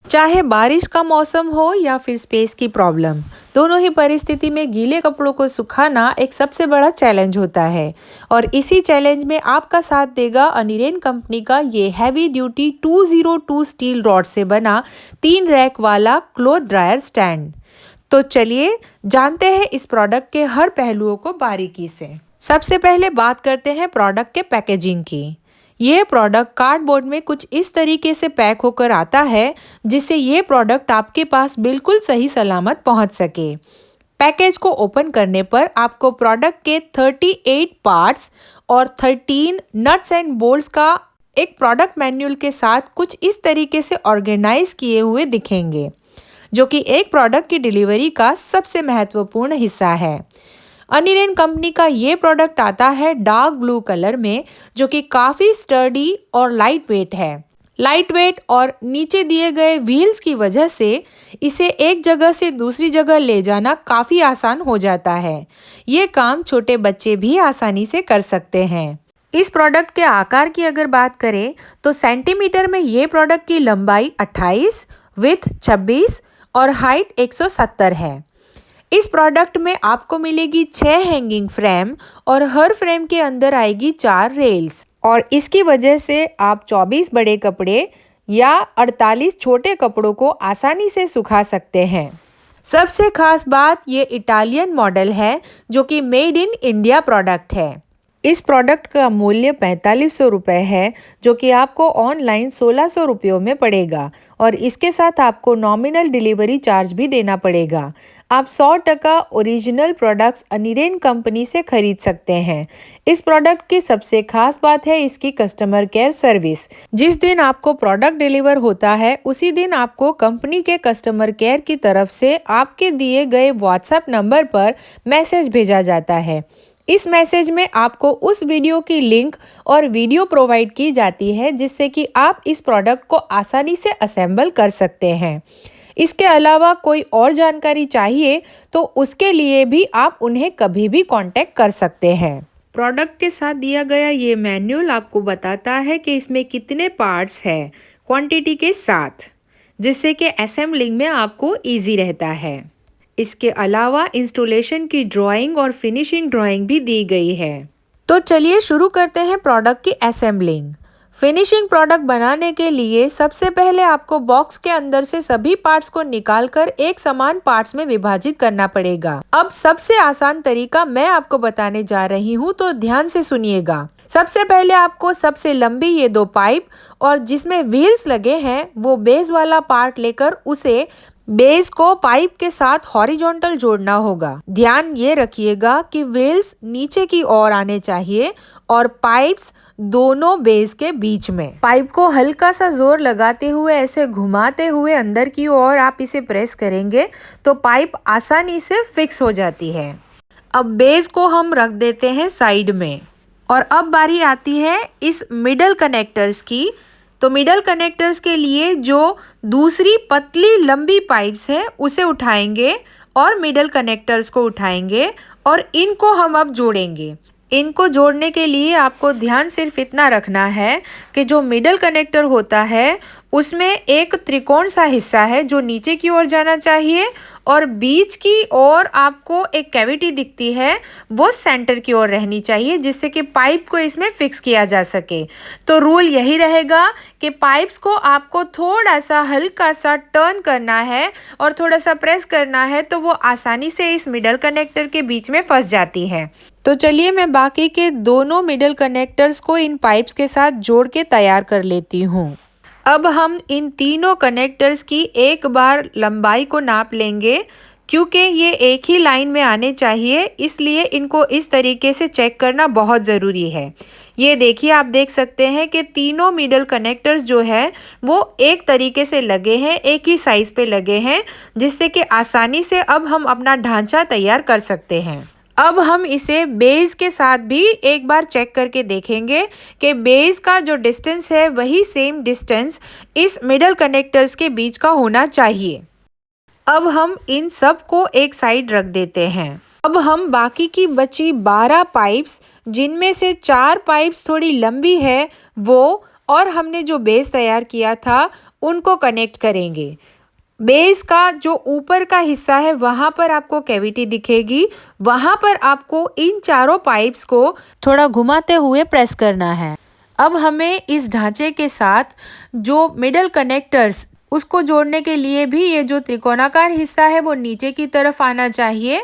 चाहे बारिश का मौसम हो या फिर स्पेस की प्रॉब्लम, दोनों ही परिस्थिति में गीले कपड़ों को सुखाना एक सबसे बड़ा चैलेंज होता है। और इसी चैलेंज में आपका साथ देगा अनिरेन कंपनी का ये हैवी ड्यूटी 202 स्टील रॉड से बना 3 रैक वाला क्लोथ ड्रायर स्टैंड। तो चलिए जानते हैं इस प्रोडक्ट के हर पहलुओं को बारीकी से। सबसे पहले बात करते हैं प्रोडक्ट के पैकेजिंग की। ये प्रोडक्ट कार्डबोर्ड में कुछ इस तरीके से पैक होकर आता है जिससे ये प्रोडक्ट आपके पास बिल्कुल सही सलामत पहुंच सके। पैकेज को ओपन करने पर आपको प्रोडक्ट के 38 पार्ट्स और 13 नट्स एंड बोल्ट्स का एक प्रोडक्ट मैन्युअल के साथ कुछ इस तरीके से ऑर्गेनाइज किए हुए दिखेंगे, जो कि एक प्रोडक्ट की डिलीवरी का सबसे महत्वपूर्ण हिस्सा है। अनिरेन कंपनी का ये प्रोडक्ट आता है डार्क ब्लू कलर में, जो कि काफ़ी स्टर्डी और लाइट वेट है। लाइट वेट और नीचे दिए गए व्हील्स की वजह से इसे एक जगह से दूसरी जगह ले जाना काफ़ी आसान हो जाता है। ये काम छोटे बच्चे भी आसानी से कर सकते हैं। इस प्रोडक्ट के आकार की अगर बात करें तो सेंटीमीटर में ये प्रोडक्ट की लंबाई 28, विड्थ 26 और हाइट 170 है। इस प्रोडक्ट में आपको मिलेगी 6 हैंगिंग फ्रेम और हर फ्रेम के अंदर आएगी 4 रेल्स, और इसकी वजह से आप 24 बड़े कपड़े या 48 छोटे कपड़ों को आसानी से सुखा सकते हैं। सबसे खास बात ये इटालियन मॉडल है, जो कि मेड इन इंडिया प्रोडक्ट है। इस प्रोडक्ट का मूल्य 4500 रुपये है, जो कि आपको ऑनलाइन 1600 रुपयों में पड़ेगा, और इसके साथ आपको नॉमिनल डिलीवरी चार्ज भी देना पड़ेगा। आप 100% ओरिजिनल प्रोडक्ट्स अनिरेन कंपनी से खरीद सकते हैं। इस प्रोडक्ट की सबसे खास बात है इसकी कस्टमर केयर सर्विस। जिस दिन आपको प्रोडक्ट डिलीवर होता है उसी दिन आपको कंपनी के कस्टमर केयर की तरफ से आपके दिए गए व्हाट्सएप नंबर पर मैसेज भेजा जाता है। इस मैसेज में आपको उस वीडियो की लिंक और वीडियो प्रोवाइड की जाती है जिससे कि आप इस प्रोडक्ट को आसानी से असेंबल कर सकते हैं। इसके अलावा कोई और जानकारी चाहिए तो उसके लिए भी आप उन्हें कभी भी कांटेक्ट कर सकते हैं। प्रोडक्ट के साथ दिया गया ये मैनुअल आपको बताता है कि इसमें कितने पार्ट्स हैं क्वांटिटी के साथ, जिससे कि असेंबलिंग में आपको इजी रहता है। इसके अलावा इंस्टॉलेशन की ड्राइंग और फिनिशिंग ड्राइंग भी दी गई है। तो चलिए शुरू करते हैं प्रोडक्ट की असेंबलिंग। फिनिशिंग प्रोडक्ट बनाने के लिए सबसे पहले आपको बॉक्स के अंदर से सभी पार्ट्स को निकालकर एक समान पार्ट्स में विभाजित करना पड़ेगा। अब सबसे आसान तरीका मैं आपको बताने जा रही हूँ, तो ध्यान से सुनिएगा। सबसे पहले आपको सबसे लंबी ये 2 पाइप और जिसमें व्हील्स लगे हैं वो बेस वाला पार्ट लेकर उसे बेस को पाइप के साथ हॉरिजॉन्टल जोड़ना होगा। ध्यान ये रखिएगा कि व्हील्स नीचे की ओर आने चाहिए और पाइप्स दोनों बेस के बीच में। पाइप को हल्का सा जोर लगाते हुए ऐसे घुमाते हुए अंदर की ओर आप इसे प्रेस करेंगे तो पाइप आसानी से फिक्स हो जाती है। अब बेस को हम रख देते हैं साइड में, और अब बारी आती है इस मिडल कनेक्टर्स की। तो मिडल कनेक्टर्स के लिए जो दूसरी पतली लंबी पाइप्स है उसे उठाएंगे और मिडल कनेक्टर्स को उठाएंगे और इनको हम अब जोड़ेंगे। इनको जोड़ने के लिए आपको ध्यान सिर्फ इतना रखना है कि जो मिडल कनेक्टर होता है उसमें एक त्रिकोण सा हिस्सा है जो नीचे की ओर जाना चाहिए, और बीच की ओर आपको एक कैविटी दिखती है वो सेंटर की ओर रहनी चाहिए, जिससे कि पाइप को इसमें फिक्स किया जा सके। तो रूल यही रहेगा कि पाइप्स को आपको थोड़ा सा हल्का सा टर्न करना है और थोड़ा सा प्रेस करना है, तो वो आसानी से इस मिडल कनेक्टर के बीच में फंस जाती है। तो चलिए मैं बाकी के दोनों मिडल कनेक्टर्स को इन पाइप्स के साथ जोड़ के तैयार कर लेती हूँ। अब हम इन तीनों कनेक्टर्स की एक बार लंबाई को नाप लेंगे, क्योंकि ये एक ही लाइन में आने चाहिए, इसलिए इनको इस तरीके से चेक करना बहुत ज़रूरी है। ये देखिए, आप देख सकते हैं कि तीनों मिडल कनेक्टर्स जो है वो एक तरीके से लगे हैं, एक ही साइज़ पे लगे हैं, जिससे कि आसानी से अब हम अपना ढांचा तैयार कर सकते हैं। अब हम इसे बेस के साथ भी एक बार चेक करके देखेंगे कि बेस का जो डिस्टेंस है वही सेम डिस्टेंस इस मिडल कनेक्टर्स के बीच का होना चाहिए। अब हम इन सब को एक साइड रख देते हैं। अब हम बाकी की बची 12 पाइप्स, जिनमें से 4 पाइप्स थोड़ी लंबी है वो, और हमने जो बेस तैयार किया था उनको कनेक्ट करेंगे। बेस का जो ऊपर का हिस्सा है वहाँ पर आपको कैविटी दिखेगी, वहाँ पर आपको इन चारों पाइप्स को थोड़ा घुमाते हुए प्रेस करना है। अब हमें इस ढांचे के साथ जो मिडल कनेक्टर्स उसको जोड़ने के लिए भी ये जो त्रिकोणाकार हिस्सा है वो नीचे की तरफ आना चाहिए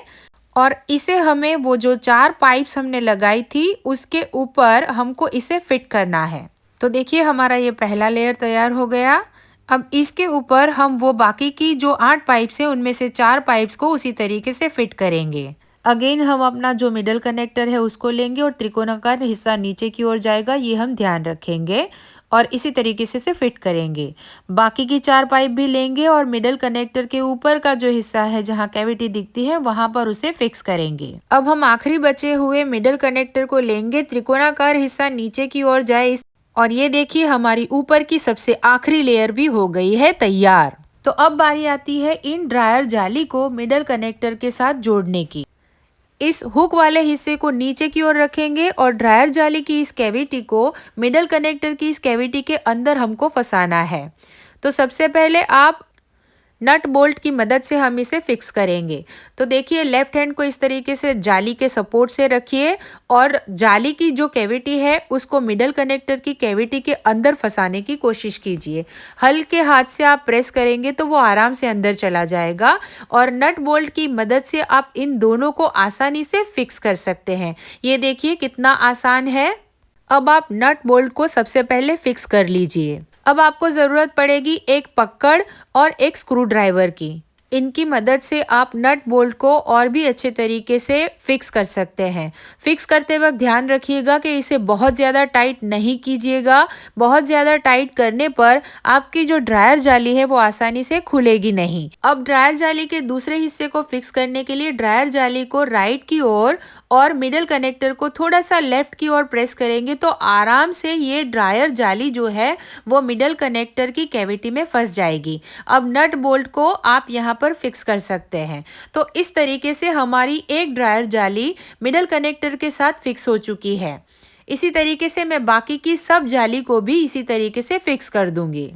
और इसे हमें वो जो 4 पाइप्स हमने लगाई थी उसके ऊपर हमको इसे फिट करना है। तो देखिए हमारा ये पहला लेयर तैयार हो गया। अब इसके ऊपर हम वो बाकी की जो 8 पाइप्स हैं उनमें से 4 पाइप्स को उसी तरीके से फिट करेंगे। अगेन हम अपना जो मिडल कनेक्टर है उसको लेंगे और त्रिकोणाकार हिस्सा नीचे की ओर जाएगा, ये हम ध्यान रखेंगे और इसी तरीके से फिट करेंगे। बाकी की 4 पाइप भी लेंगे और मिडल कनेक्टर के ऊपर का जो हिस्सा है जहाँ कैविटी दिखती है वहां पर उसे फिक्स करेंगे। अब हम आखिरी बचे हुए मिडल कनेक्टर को लेंगे, त्रिकोणाकार हिस्सा नीचे की ओर जाए और ये देखिए हमारी ऊपर की सबसे आखिरी लेयर भी हो गई है तैयार। तो अब बारी आती है इन ड्रायर जाली को मिडल कनेक्टर के साथ जोड़ने की। इस हुक वाले हिस्से को नीचे की ओर रखेंगे और ड्रायर जाली की इस कैविटी को मिडल कनेक्टर की इस कैविटी के अंदर हमको फंसाना है। तो सबसे पहले आप नट बोल्ट की मदद से हम इसे फिक्स करेंगे। तो देखिए लेफ्ट हैंड को इस तरीके से जाली के सपोर्ट से रखिए और जाली की जो कैविटी है उसको मिडल कनेक्टर की कैविटी के अंदर फंसाने की कोशिश कीजिए। हल्के हाथ से आप प्रेस करेंगे तो वो आराम से अंदर चला जाएगा और नट बोल्ट की मदद से आप इन दोनों को आसानी से फिक्स कर सकते हैं। ये देखिए कितना आसान है। अब आप नट बोल्ट को सबसे पहले फिक्स कर लीजिए। अब आपको ज़रूरत पड़ेगी एक पकड़ और एक स्क्रू ड्राइवर की। इनकी मदद से आप नट बोल्ट को और भी अच्छे तरीके से फिक्स कर सकते हैं। फिक्स करते वक्त ध्यान रखिएगा कि इसे बहुत ज़्यादा टाइट नहीं कीजिएगा। बहुत ज़्यादा टाइट करने पर आपकी जो ड्रायर जाली है वो आसानी से खुलेगी नहीं। अब ड्रायर जाली के दूसरे हिस्से को फिक्स करने के लिए ड्रायर जाली को राइट की ओर और मिडल कनेक्टर को थोड़ा सा लेफ्ट की ओर प्रेस करेंगे तो आराम से ये ड्रायर जाली जो है वो मिडल कनेक्टर की कैविटी में फंस जाएगी। अब नट बोल्ट को आप यहाँ पर फिक्स कर सकते हैं। तो इस तरीके से हमारी एक ड्रायर जाली मिडल कनेक्टर के साथ फिक्स हो चुकी है। इसी तरीके से मैं बाकी की सब जाली को भी इसी तरीके से फिक्स कर दूंगी।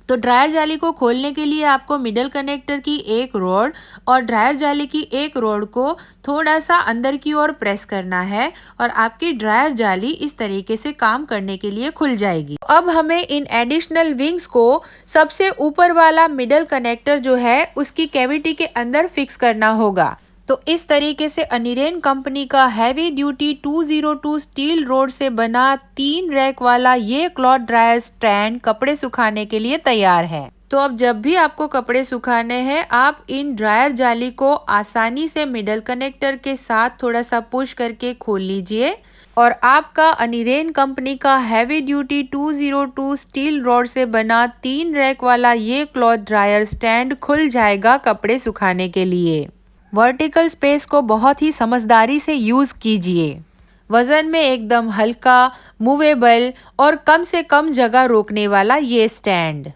तो ड्रायर जाली को खोलने के लिए आपको मिडल कनेक्टर की एक रॉड और ड्रायर जाली की एक रॉड को थोड़ा सा अंदर की ओर प्रेस करना है और आपकी ड्रायर जाली इस तरीके से काम करने के लिए खुल जाएगी। अब हमें इन एडिशनल विंग्स को सबसे ऊपर वाला मिडल कनेक्टर जो है उसकी कैविटी के अंदर फिक्स करना होगा। तो इस तरीके से अनिरेन कंपनी का हैवी ड्यूटी 202 स्टील रोड से बना 3 रैक वाला ये क्लॉथ ड्रायर स्टैंड कपड़े सुखाने के लिए तैयार है। तो अब जब भी आपको कपड़े सुखाने हैं आप इन ड्रायर जाली को आसानी से मिडल कनेक्टर के साथ थोड़ा सा पुश करके खोल लीजिए और आपका अनिरेन कंपनी का हैवी ड्यूटी 202 स्टील रॉड से बना 3 रैक वाला ये क्लॉथ ड्रायर स्टैंड खुल जाएगा कपड़े सुखाने के लिए। वर्टिकल स्पेस को बहुत ही समझदारी से यूज़ कीजिए। वज़न में एकदम हल्का, मूवेबल और कम से कम जगह रोकने वाला ये स्टैंड।